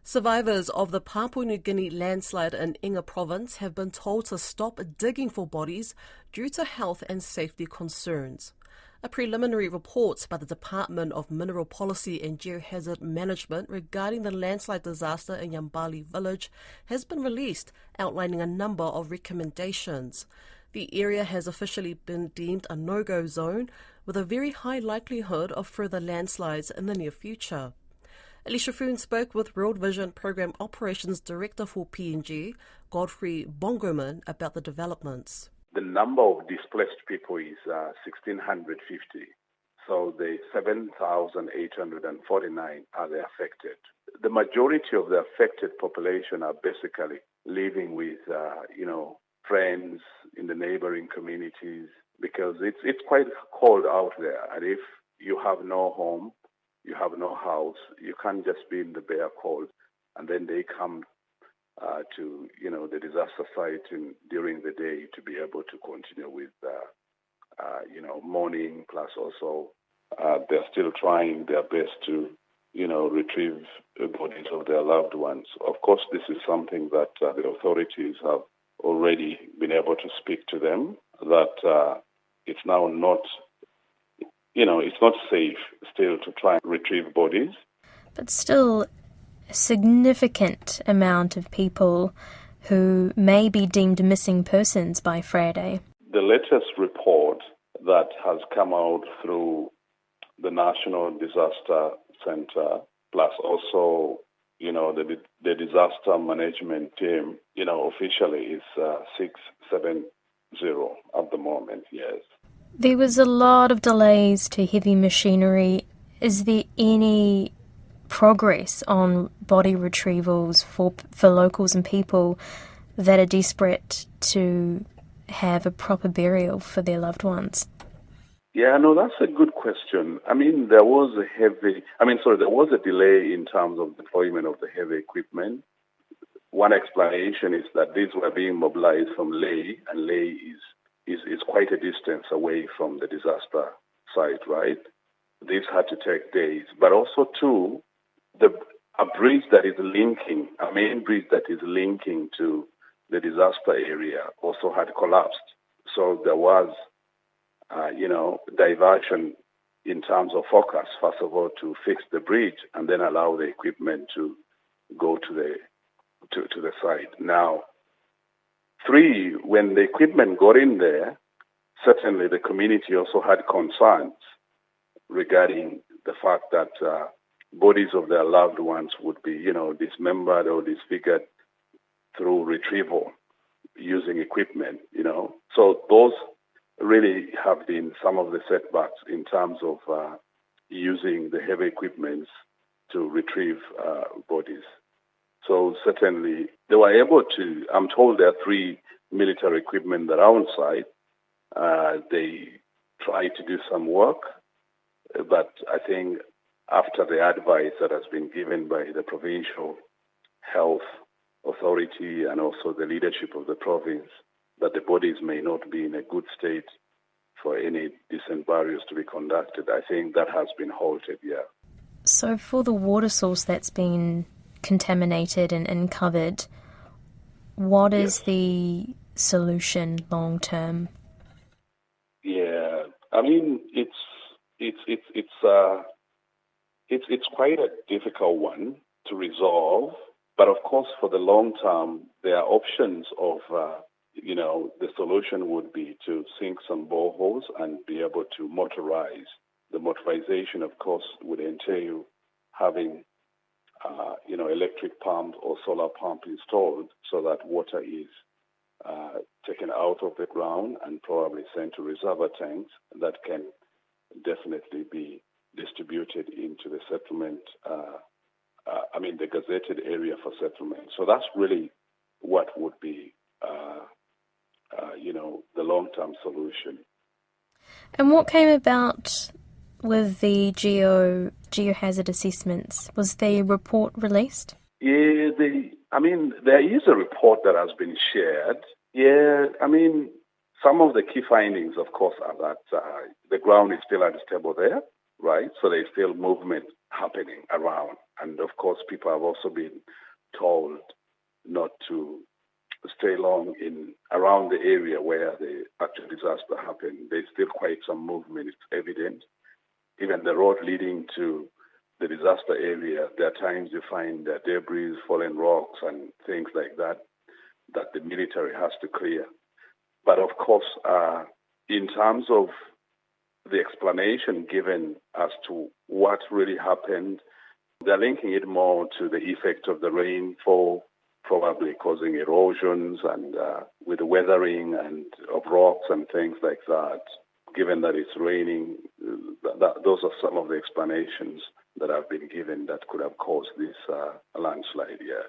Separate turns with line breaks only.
Survivors of the Papua New Guinea landslide in Inga province have been told to stop digging for bodies due to health and safety concerns. A preliminary report by the Department of Mineral Policy and Geohazard Management regarding the landslide disaster in Yambali village has been released, outlining a number of recommendations. The area has officially been deemed a no-go zone, with a very high likelihood of further landslides in the near future. Alicia Foon spoke with World Vision Program Operations Director for PNG, Godfrey Bongoman, about the developments.
The number of displaced people is 1,650. So the 7,849 are the affected. The majority of the affected population are basically living with, friends in the neighboring communities, because it's quite cold out there. And if you have no home, you have no house, you can't just be in the bare cold. And then they come to the disaster site during the day to be able to continue with mourning. Plus also they're still trying their best to retrieve the bodies of their loved ones. Of course, this is something that the authorities have already been able to speak to them, that it's now not it's not safe still to try and retrieve bodies.
But still, a significant amount of people who may be deemed missing persons by Friday.
The latest report that has come out through the National Disaster Center, plus also, the disaster management team, officially is 670 at the moment, yes.
There was a lot of delays to heavy machinery. Is there any progress on body retrievals for locals and people that are desperate to have a proper burial for their loved ones?
Yeah, no, that's a good question. There was a delay in terms of deployment of the heavy equipment. One explanation is that these were being mobilized from Lae, and Lae is quite a distance away from the disaster site, right? This had to take days. But also, too, a main bridge that is linking to the disaster area also had collapsed. So there was, diversion in terms of focus, first of all, to fix the bridge and then allow the equipment to go to the site. Now, when the equipment got in there, certainly the community also had concerns regarding the fact that bodies of their loved ones would be, dismembered or disfigured through retrieval using equipment, So those really have been some of the setbacks in terms of using the heavy equipment to retrieve bodies. So certainly they were able to, I'm told there are 3 military equipment that are on site. They tried to do some work, but I think after the advice that has been given by the provincial health authority and also the leadership of the province, that the bodies may not be in a good state for any decent burials to be conducted, I think that has been halted, yeah.
So for the water source that's been contaminated and covered, what is the solution long term?
Yeah, it's quite a difficult one to resolve. But of course, for the long term, there are options of, the solution would be to sink some boreholes and be able to motorize. The motorization, of course, would entail having, electric pump or solar pump installed so that water is taken out of the ground and probably sent to reservoir tanks that can definitely be distributed into the settlement, the gazetted area for settlement. So that's really what would be, the long-term solution.
And what came about with the geohazard assessments? Was the report released?
Yeah, there is a report that has been shared. Yeah, some of the key findings, of course, are that the ground is still unstable there, right? So there's still movement happening around. And of course, people have also been told not to stay long in around the area where the actual disaster happened. There's still quite some movement, it's evident. Even the road leading to the disaster area, there are times you find debris, fallen rocks, and things like that that the military has to clear. But of course, in terms of the explanation given as to what really happened, they're linking it more to the effect of the rainfall, probably causing erosions and with the weathering and of rocks and things like that. Given that it's raining, those are some of the explanations that have been given that could have caused this landslide. Yeah.